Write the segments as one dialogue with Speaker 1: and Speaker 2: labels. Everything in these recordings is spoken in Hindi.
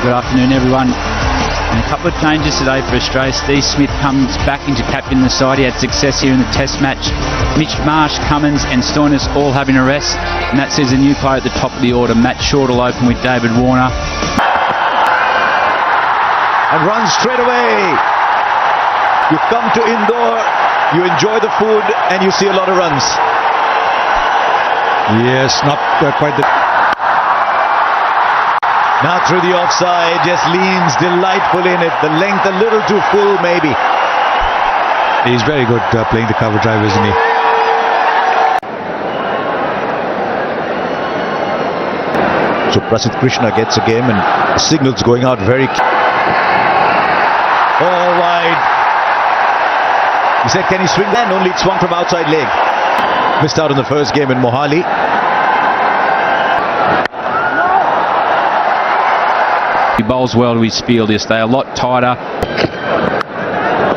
Speaker 1: Good afternoon, everyone. And a couple of changes today for Australia. Steve Smith comes back into captain the side. He had success here in the Test match. Mitch Marsh, Cummins and Stoinis all having a rest. And that sees a new player at the top of the order. Matt Short will open with David Warner.
Speaker 2: And runs straight away. You come to Indore, you enjoy the food and you see a lot of runs. Yes, not quite the... Now through the offside, just leans delightful in it. The length a little too full maybe. He's very good playing the cover drive, isn't he? So Prasidh Krishna gets a game and the signals going out very... All wide. He said, can he swing that? Only it swung from outside leg. Missed out in the first game in Mohali.
Speaker 1: He bowls well to his field. He'll stay a lot tighter.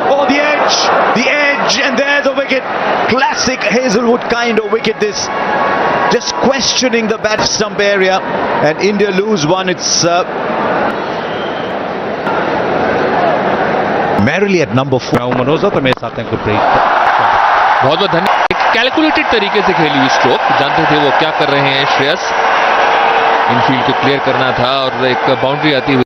Speaker 2: Oh, the edge, and there the wicket. Classic Hazelwood kind of wicket this. Just questioning the bat stump area, and India lose one. It's merrily at number 4.
Speaker 3: Manoj तो मेरे साथ हैं गुरप्रीत बहुत बहुत धन्यवाद कैलकुलेटेड तरीके से खेली हुई स्ट्रोक जानते थे वो क्या कर रहे हैं श्रेयस इनफील्ड को क्लियर करना था और एक बाउंड्री आती हुई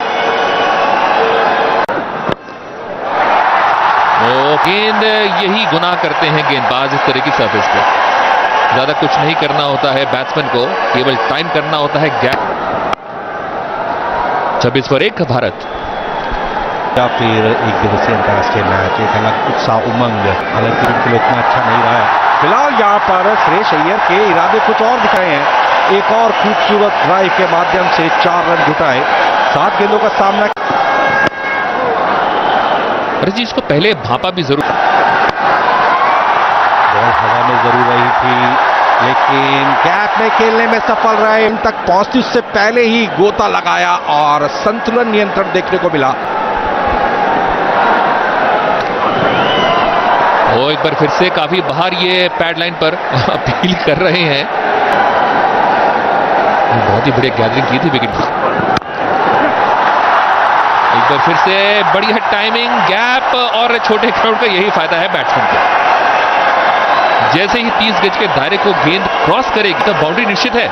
Speaker 3: गेंद यही गुनाह करते हैं गेंदबाज इस तरह की सरफेस पे ज्यादा कुछ नहीं करना होता है बैट्समैन को केवल टाइम करना होता है गैप 26 पर 1 भारत
Speaker 4: या फिर एक दिवसीय अंतर्राष्ट्रीय मैच एक अलग उत्साह उमंग हालांकि उनके लिए उतना अच्छा नहीं रहा है फिलहाल यहाँ पर श्रेयस अय्यर के इरादे कुछ और दिख रहे हैं एक और खूबसूरत ड्राइव के माध्यम से 4 रन जुटाए 7 गेंदों का सामना
Speaker 3: अरे जी इसको पहले भापा भी जरूर
Speaker 4: बॉल हवा में जरूर रही थी लेकिन गैप में खेलने में सफल रहे इन तक पहुंचती उससे पहले ही गोता लगाया और संतुलन नियंत्रण देखने को मिला
Speaker 3: वो एक बार फिर से काफी बाहर ये पैड लाइन पर अपील कर रहे हैं बहुत ही बढ़िया गैदरिंग की थी विकेट एक बार फिर से बढ़िया टाइमिंग गैप और छोटे क्राउड का यही फायदा है बैट्समैन को जैसे ही 30 गज के दायरे को गेंद क्रॉस करेगी तो बाउंड्री निश्चित है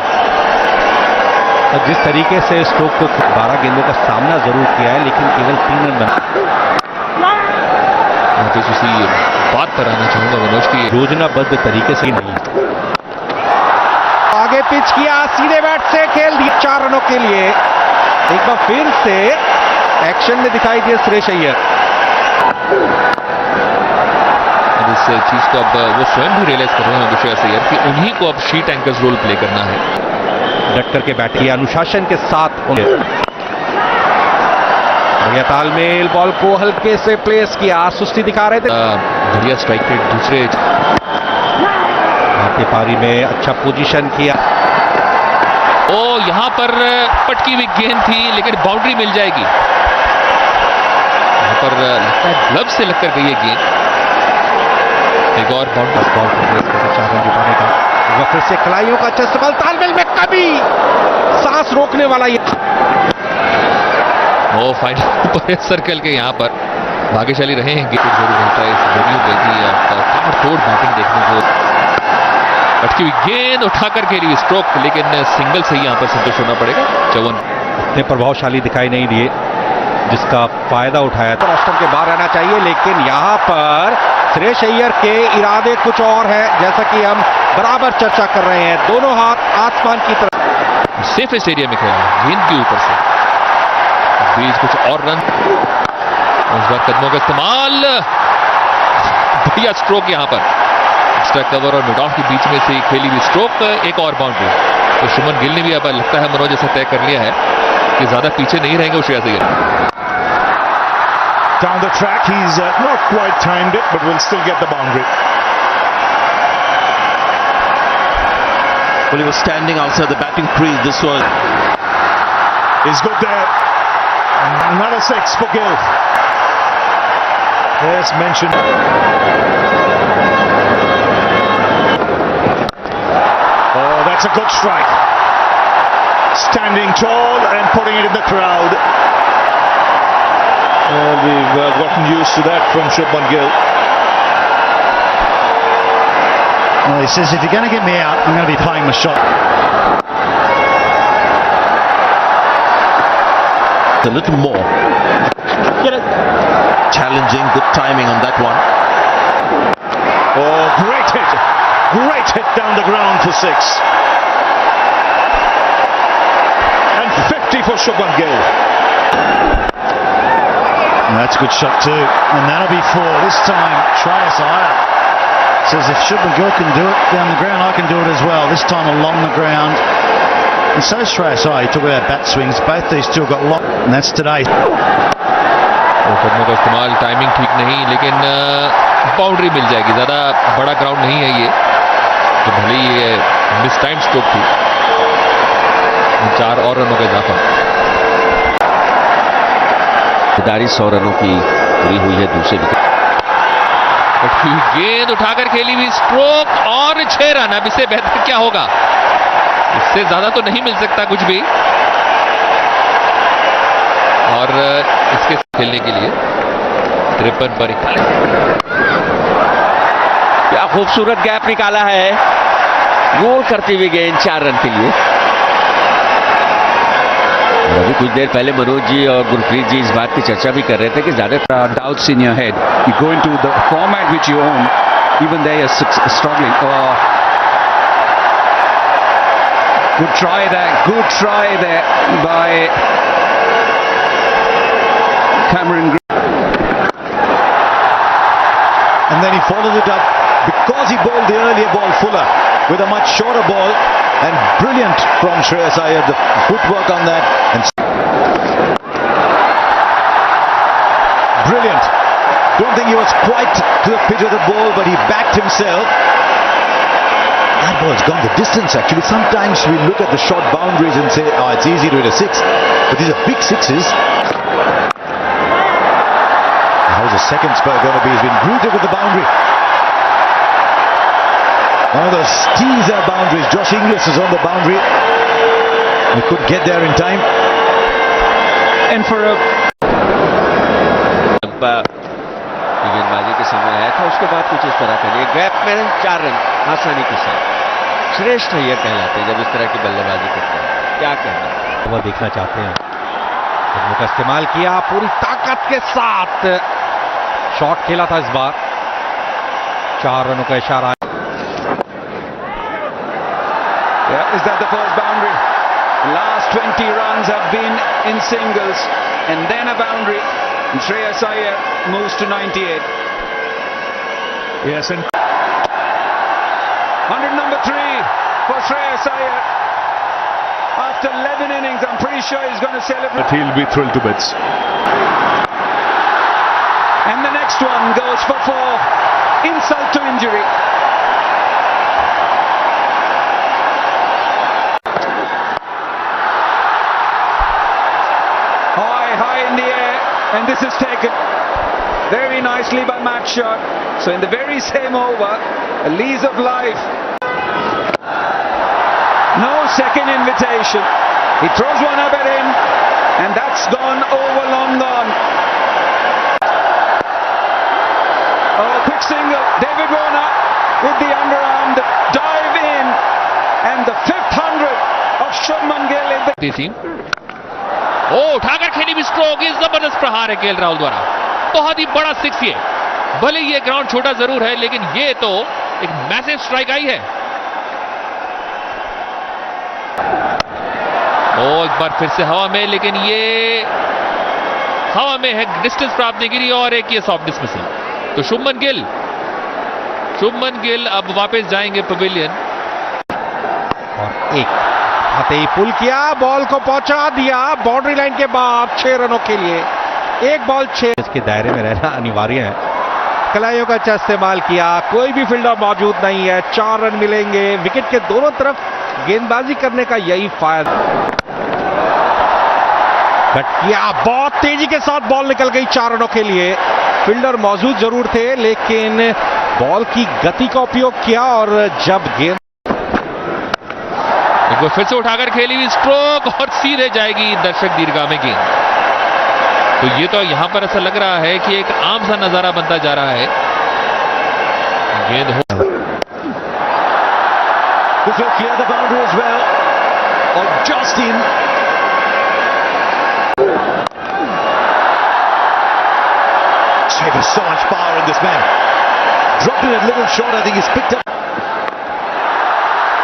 Speaker 4: और जिस तरीके से स्ट्रोक को 12 गेंदों का सामना जरूर किया है लेकिन केवल 3 रन बना
Speaker 3: उसी बात पर आना चाहूंगा मनोज की
Speaker 4: योजनाबद्ध तरीके से नहीं आगे पिच किया सीधे बैट से खेल दिया 4 रनों के लिए एक बार फिर से एक्शन में दिखाई दिया श्रेयस अय्यर
Speaker 3: इस चीज को अब वो स्वयं भी रियलाइज कर रहे हैं श्रेयस अय्यर कि उन्हीं को अब शीट एंकर्स रोल प्ले करना है
Speaker 4: डट करके बैट किया अनुशासन के साथ बढ़िया तालमेल बॉल को हल्के से प्लेस किया सुस्ती दिखा रहे थे
Speaker 3: बढ़िया स्ट्राइक रेट दूसरे
Speaker 4: भारतीय पारी में अच्छा पोजीशन किया
Speaker 3: ओ यहां पर पटकी हुई गेंद थी लेकिन बाउंड्री मिल जाएगी यहां पर लगता है ग्लव से लगकर गई है गेंद एक और बाउंड्री
Speaker 4: बॉल को प्लेस करके 4 रन जुटाने का फिर से खिलाड़ियों का अच्छा इस्तेमाल तालमेल में कभी सांस रोकने वाला ये
Speaker 3: ओ फाइनल पर सर्कल के यहां पर भाग्यशाली रहे हैं गेंद जरूर होता है इस वेन्यू पे भी आपका तोड़ बैटिंग देखने को अटकी हुई गेंद उठाकर खेली स्ट्रोक लेकिन सिंगल से ही यहां पर संतुष्ट होना पड़ेगा 54
Speaker 4: इतने प्रभावशाली दिखाई नहीं दिए जिसका फायदा उठाया तो राष्ट्र के बाहर रहना चाहिए लेकिन यहां पर श्रेयस अय्यर के इरादे कुछ और है जैसा कि हम बराबर चर्चा कर रहे हैं दोनों हाथ आसमान की तरफ
Speaker 3: सेफेस्ट एरिया में खेला गेंद के ऊपर से बीच कुछ और रन उस बार कदमों का इस्तेमाल बढ़िया स्ट्रोक यहां पर एक्स्ट्रा कवर और मिड ऑफ के बीच में से खेली हुई स्ट्रोक एक और बाउंड्री तो शुभमन गिल ने भी अब लगता है मनोज ऐसा तय कर लिया है कि ज्यादा पीछे नहीं रहेंगे वो Shreyas Iyer
Speaker 2: Down the track, he's not quite timed it, but will still get the boundary. Well, he was standing outside the batting crease. This one is good there. Another 6 for Gill. As mentioned. Oh, that's a good strike. Standing tall and putting it in the crowd.
Speaker 5: we've gotten used to that from Shubman Gill.
Speaker 2: Well, he says, if you're going to get me out, I'm going to be playing my shot.
Speaker 6: A little more. Get it. Challenging, good timing on that one.
Speaker 5: Oh, great hit. Great hit down the ground for 6. And 50 for Shubman Gill.
Speaker 2: That's a good shot too. And that'll be 4. This time, Shreyas Iyer says, if Shubman Gill can do it down the ground, I can do it as well. This time along the ground. And so Shreyas Iyer, he talked about bat swings. Both these two got locked. And that's today.
Speaker 3: कदमों का इस्तेमाल, टाइमिंग ठीक नहीं, लेकिन बाउंड्री मिल जाएगी. ज़्यादा बड़ा ग्राउंड नहीं है ये, तो भले ही ये मिस टाइम स्ट्रोक थी. 4 और रनों का इजाफा.
Speaker 6: खिलाड़ी 100 रनों की पूरी हुई है दूसरे विकेट.
Speaker 3: गेंद उठाकर खेली हुई, स्ट्रोक और 6 रन. अब इससे बेहतर क्या होगा? इससे ज्यादा तो नहीं मिल सकता कुछ भी. और इसके खेलने के लिए 53 पर 41.
Speaker 6: क्या खूबसूरत गैप निकाला है, गोल करती हुई गेंद 4 रन के लिए. और अभी कुछ देर पहले मनोज जी और गुरप्रीत जी इस बात की चर्चा भी कर रहे थे कि ज्यादा
Speaker 1: Doubts in your head. You go into the format which you own, even they are struggling. Good try there by Cameron.
Speaker 2: And then he followed it up because he bowled the earlier ball Fuller with a much shorter ball. And brilliant from Shreyas Iyer, the footwork on that. And brilliant. Don't think he was quite to the pitch of the ball, but he backed himself. That ball's gone the distance actually. Sometimes we look at the short boundaries and say, oh, it's easy to hit a 6. But these are big 6s. How's the second spell going to be? He's been greeted with the boundary. One of those teaser boundaries. Josh Inglis is on the boundary. He could get there in time.
Speaker 1: And for a
Speaker 6: गेंदबाजी के समय आया था, उसके बाद कुछ इस तरह का नहीं. गैप में 4 रन आसानी के साथ. श्रेष्ठ अय्यर कहलाते हैं जब इस तरह की बल्लेबाजी करते हैं. क्या कहना
Speaker 4: वो देखना चाहते हैं. कदमों का इस्तेमाल किया, पूरी ताकत के साथ शॉट खेला था इस बार. 4 रनों का इशारा.
Speaker 1: Yeah, is that the first boundary? Last 20 runs have been in singles and then a boundary. And Shreyas Iyer moves to 98.
Speaker 5: Yes, and
Speaker 1: 100 number 3 for Shreyas Iyer. After 11 innings, I'm pretty sure he's going to celebrate.
Speaker 5: he'll be thrilled to bits.
Speaker 1: And the next one goes for 4. Insult to injury. High in the air, and this is taken very nicely by Matt Shot. So in the very same over, a lease of life. No second invitation. He throws one up at him, and that's gone over, long gone. Oh, quick single. David Warner with the underarm, the dive in, and the 5th 100 of Shubman Gill in the
Speaker 3: team. उठाकर खेली भी स्ट्रोक. ये जबरदस्त प्रहार है केएल राहुल द्वारा. बहुत ही बड़ा 6 ये. भले ये ग्राउंड छोटा जरूर है, लेकिन ये तो एक मैसिव स्ट्राइक आई है. एक बार फिर से हवा में, लेकिन ये हवा में है, डिस्टेंस प्राप्त नहीं गिरी. और एक ये सॉफ्ट डिसमिसल. तो शुभमन गिल अब वापस जाएंगे पवेलियन.
Speaker 4: और एक आते ही पुल किया, बॉल को पहुंचा दिया बाउंड्री लाइन के बाद. 6 रनों के लिए एक बॉल 6. इसके दायरे में रहना अनिवार्य है. कलाइयों का अच्छा इस्तेमाल किया, कोई भी फील्डर मौजूद नहीं है. 4 रन मिलेंगे. विकेट के दोनों तरफ गेंदबाजी करने का यही फायदा. कट किया, बहुत तेजी के साथ बॉल निकल गई 4 रनों के लिए. फील्डर मौजूद जरूर थे, लेकिन बॉल की गति का उपयोग किया. और जब गेंद
Speaker 3: एक बार फिर से उठाकर खेली हुई स्ट्रोक और सीधे जाएगी दर्शक दीर्घा में गेंद. तो ये तो यहाँ पर ऐसा लग रहा है कि एक आम सा नजारा बनता जा रहा है। गेंद हो
Speaker 5: This will clear the boundary as well. Or just in. There's so much power in this man. Dropped it a little short. I think he's picked up.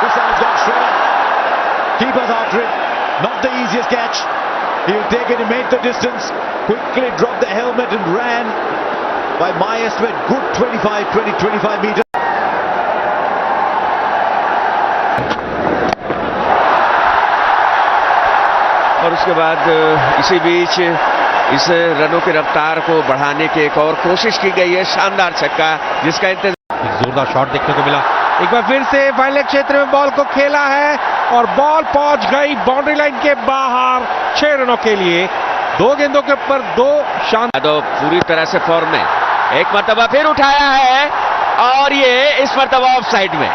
Speaker 5: This time he's gone straight up. Keeper's after it. Not the easiest catch. He'll take it. He made the distance. Quickly dropped the helmet and ran. By my estimate, good 25 meters.
Speaker 6: और उसके बाद इसी बीच इस रनों की रफ्तार को बढ़ाने की एक और कोशिश की गई है। शानदार छक्का जिसका इंतजार।
Speaker 4: एक जोरदार शॉट देखने को मिला। एक बार फिर से फाइनल क्षेत्र में बॉल को खेला है और बॉल पहुंच गई बाउंड्री लाइन के बाहर 6 रनों के लिए। 2 गेंदों के ऊपर 2 शानदार।
Speaker 6: यादव पूरी तरह से फॉर्म में। एक मर्तबा फिर उठाया है और ये इस मर्तबा ऑफ साइड में।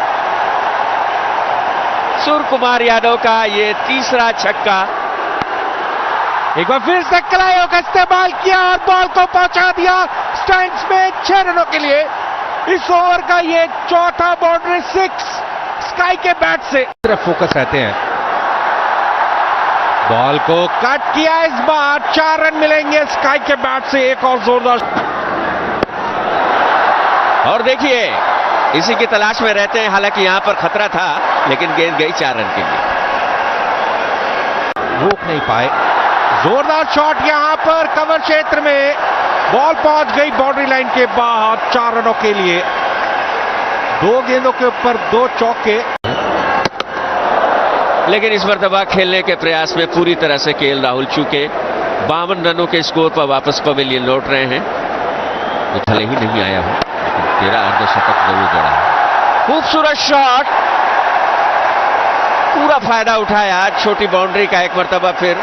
Speaker 6: सूर्य कुमार यादव का ये तीसरा छक्का।
Speaker 4: एक बार फिर से कलाइयों का इस्तेमाल किया और बॉल को पहुंचा दिया स्टैंड्स में 6 रनों के लिए। इस ओवर का ये चौथा बाउंड्री 6 स्काई के बैट से सिर्फ फोकस रहते हैं। बॉल को कट किया इस बार 4 रन मिलेंगे स्काई के बैट से। एक और जोरदार।
Speaker 6: और देखिए इसी की तलाश में रहते हैं। हालांकि यहां पर खतरा था लेकिन गेंद गई 4 रन के लिए।
Speaker 4: रोक नहीं पाए। जोरदार शॉट यहां पर कवर क्षेत्र में। बॉल पहुंच गई बाउंड्री लाइन के बाहर 4 रनों के लिए। 2 गेंदों के ऊपर 2 चौके।
Speaker 6: लेकिन इस मर्तबा खेलने के प्रयास में पूरी तरह से केएल राहुल चूके 52 रनों के स्कोर पर वापस पवेलियन लौट रहे हैं। वो भले ही नहीं आया हो 13 अर्धशतक जरूर जड़ा है। खूबसूरत शॉट। पूरा फायदा उठाया छोटी बाउंड्री का एक मर्तबा फिर।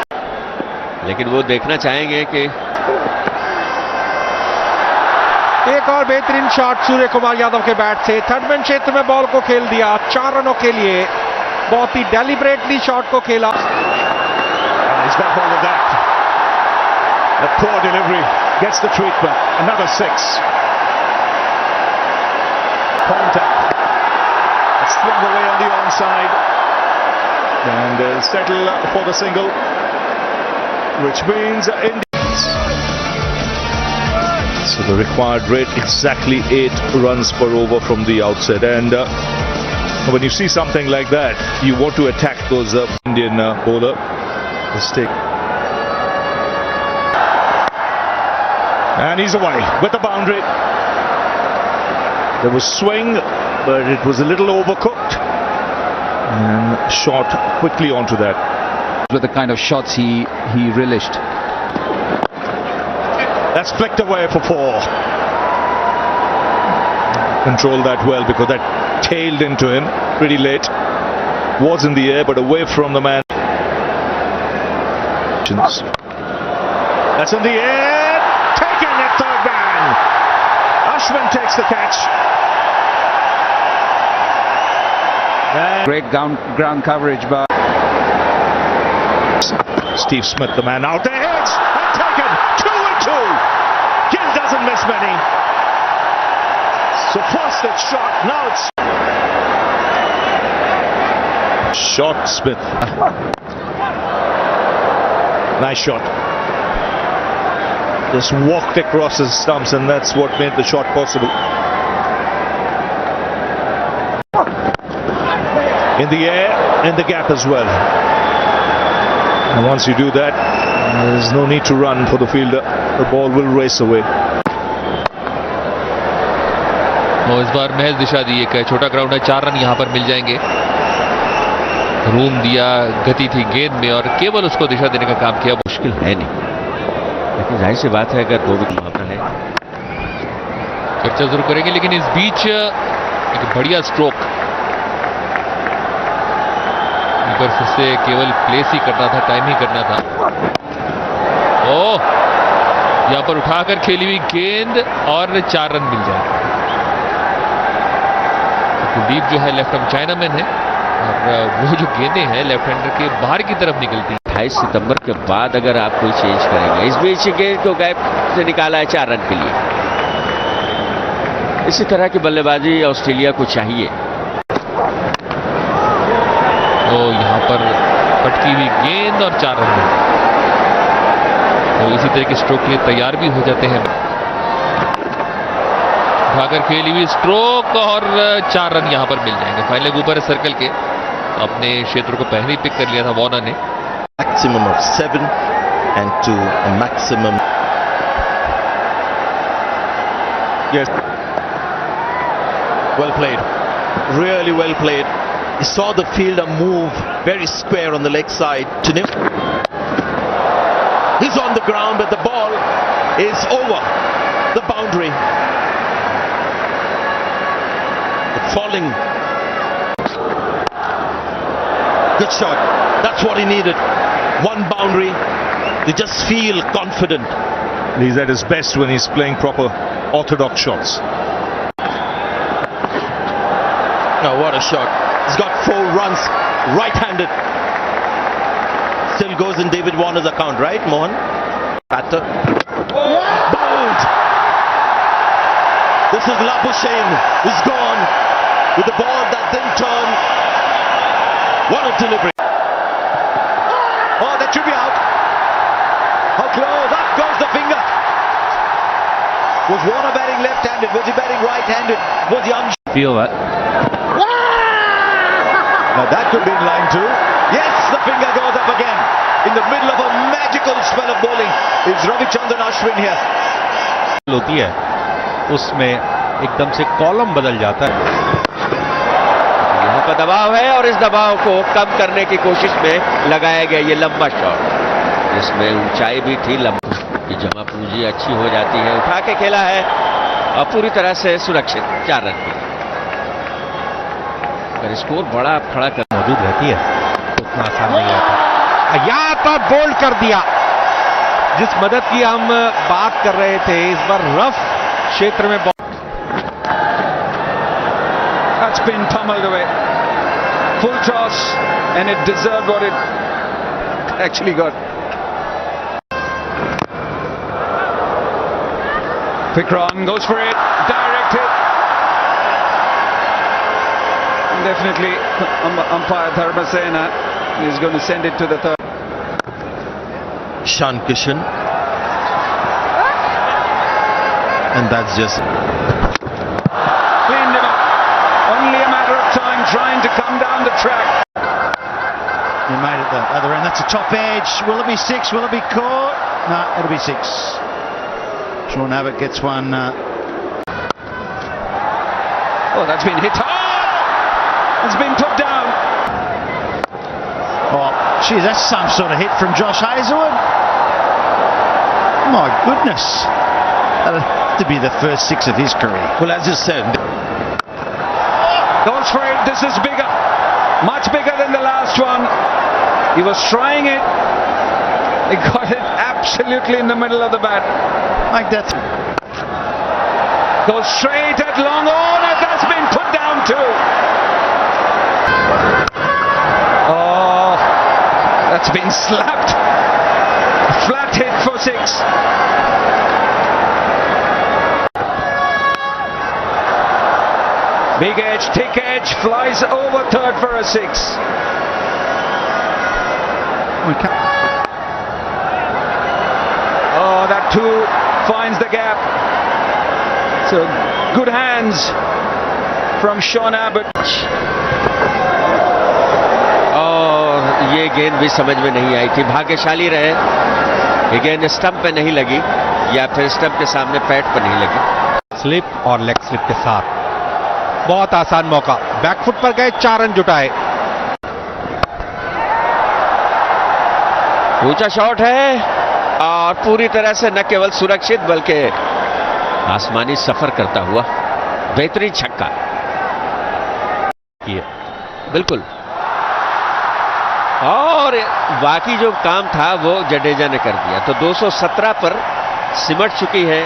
Speaker 6: लेकिन वो देखना चाहेंगे कि
Speaker 4: एक और बेहतरीन शॉट सूर्य कुमार यादव के बैट से। थर्ड मैन क्षेत्र में बॉल को खेल दिया 4 रनों के लिए। बहुत ही डेलिब्रेटली शॉट को खेला।
Speaker 5: He's got hold of that. A poor delivery gets the treatment. Another 6. Contact. It's swung away on the onside. And they'll settle for the single, which means Innings. So the required rate exactly 8 runs per over from the outset. And when you see something like that, you want to attack those Indian bowler. Mistake. And he's away with the boundary. There was swing, but it was a little overcooked. And shot quickly onto that.
Speaker 1: With the kind of shots he relished.
Speaker 5: That's flicked away for 4. Controlled that well because that tailed into him pretty late. Was in the air but away from the man. That's in the air. Taken at third man. Ashwin takes the catch. And
Speaker 1: Great ground coverage by
Speaker 5: Steve Smith, the man out there, hits and taken 2 and 2. Gill doesn't miss many. So first it's shot, now it's shot. Smith. Nice shot. Just walked across his stumps, and that's what made the shot possible. In the air, in the gap as well. And once you do that, there's no need to run for the fielder. The ball will race away.
Speaker 3: और इस बार महज दिशा दी। एक छोटा ग्राउंड है, 4 रन यहाँ पर मिल जाएंगे। रूम दिया, गति थी गेंद में और केवल उसको दिशा देने का काम किया।
Speaker 6: मुश्किल है नहीं, लेकिन जाहिर सी बात है अगर 2 विकेट वहां पर है।
Speaker 3: चर्चा जरूर करेंगे, लेकिन इस बीच एक बढ़िया स्ट्रोक। फिर से केवल प्लेस ही करना था, टाइम ही करना था। ओह, यहां पर उठाकर खेली हुई गेंद और 4 रन मिल जाए। कुलदीप जो है लेफ्ट आर्म चाइनामैन है और वो जो गेंदें हैं लेफ्ट हैंडर के बाहर की तरफ निकलती हैं।
Speaker 6: 28 सितंबर के बाद अगर आप कोई चेंज करेंगे, इस बीच गेंद को गैप से निकाला है 4 रन के लिए। इसी तरह की बल्लेबाजी ऑस्ट्रेलिया को चाहिए।
Speaker 3: तो यहाँ पर पटकी हुई गेंद और 4 रन, तो इसी तरह के स्ट्रोक के लिए तैयार भी हो जाते हैं। भागर खेली हुई स्ट्रोक और 4 रन यहाँ पर मिल जाएंगे। फाइनल ऊपर सर्कल के अपने क्षेत्र को पहले ही पिक कर लिया था वॉर्नर ने।
Speaker 7: Maximum of 7 and to a maximum.
Speaker 5: Yes. Well played. Really well played. He saw the fielder move very square on the leg side to him. He's on the ground, but the ball is over the boundary. Falling. Good shot. That's what he needed. One boundary to just feel confident.
Speaker 2: He's at his best when he's playing proper orthodox shots.
Speaker 5: Now what a shot. He's got 4 runs, right-handed. Still goes in David Warner's account, right, Mohan? Batter. Bowled. This is Labuschagne. He's gone with the ball that didn't turn. What a delivery. Oh, that should be out. How close? Up goes the finger. Was Warner batting left-handed? Was he batting right-handed? Was he
Speaker 1: Feel that.
Speaker 5: Now that could be in line too. Yes, the finger goes up again. In the middle of a magical spell of bowling is Ravichandran Ashwin here.
Speaker 4: होती है उसमें एकदम से कॉलम बदल जाता है।
Speaker 6: यहाँ पर दबाव है और इस दबाव को कम करने की कोशिश में लगाया गया ये लंबा शॉट, जिसमें ऊंचाई भी थी, लंबी की जमा पूंजी अच्छी हो जाती है। उठा के खेला है और पूरी तरह से सुरक्षित 4 रन की। अगर स्कोर बड़ा खड़ा कर
Speaker 4: मौजूद रहती है उतना आसान नहीं आता। यहाँ पर बोल्ड कर दिया। जिस मदद की हम बात कर रहे थे, इस बार रफ क्षेत्र में
Speaker 8: That's been pummeled away. Full toss, and it deserved what it actually got. Quick run, goes for it, direct hit. Definitely, umpire Dharmasena is going to send it to the third.
Speaker 7: Shan Kishan. And that's just
Speaker 8: Cleaned him up. Only a matter of time trying to come down the track.
Speaker 2: He made it the other end. That's a top edge. Will it be 6? Will it be caught? No, it'll be 6. Sean Abbott gets one.
Speaker 8: Oh, that's been hit hard. It's been put down.
Speaker 2: Oh, gee, that's some sort of hit from Josh Hazlewood. My goodness. That'll have to be the first 6 of his career.
Speaker 5: Well, as you said,
Speaker 8: Goes for it. This is bigger. Much bigger than the last one. He was trying it. He got it absolutely in the middle of the bat.
Speaker 2: Like that.
Speaker 8: Goes straight at long on, and that's been put down too. Oh, that's been slapped. Flat hit for 6. Big edge, thick edge, flies over third for a 6. Oh, that too finds the gap. So good hands from Sean Abbott.
Speaker 6: और ये गेंद भी समझ में नहीं आई थी। भाग्यशाली रहे, ये गेंद स्टंप पे नहीं लगी या फिर स्टंप के सामने पैड पर नहीं लगी।
Speaker 4: स्लिप और लेग स्लिप के साथ बहुत आसान मौका। बैकफुट पर गए, 4 रन जुटाए।
Speaker 6: ऊंचा शॉट है और पूरी तरह से न केवल सुरक्षित बल्कि आसमानी सफर करता हुआ बेहतरीन छक्का। बिल्कुल। और बाकी जो काम था वो जडेजा ने कर दिया। तो 217 पर सिमट चुकी है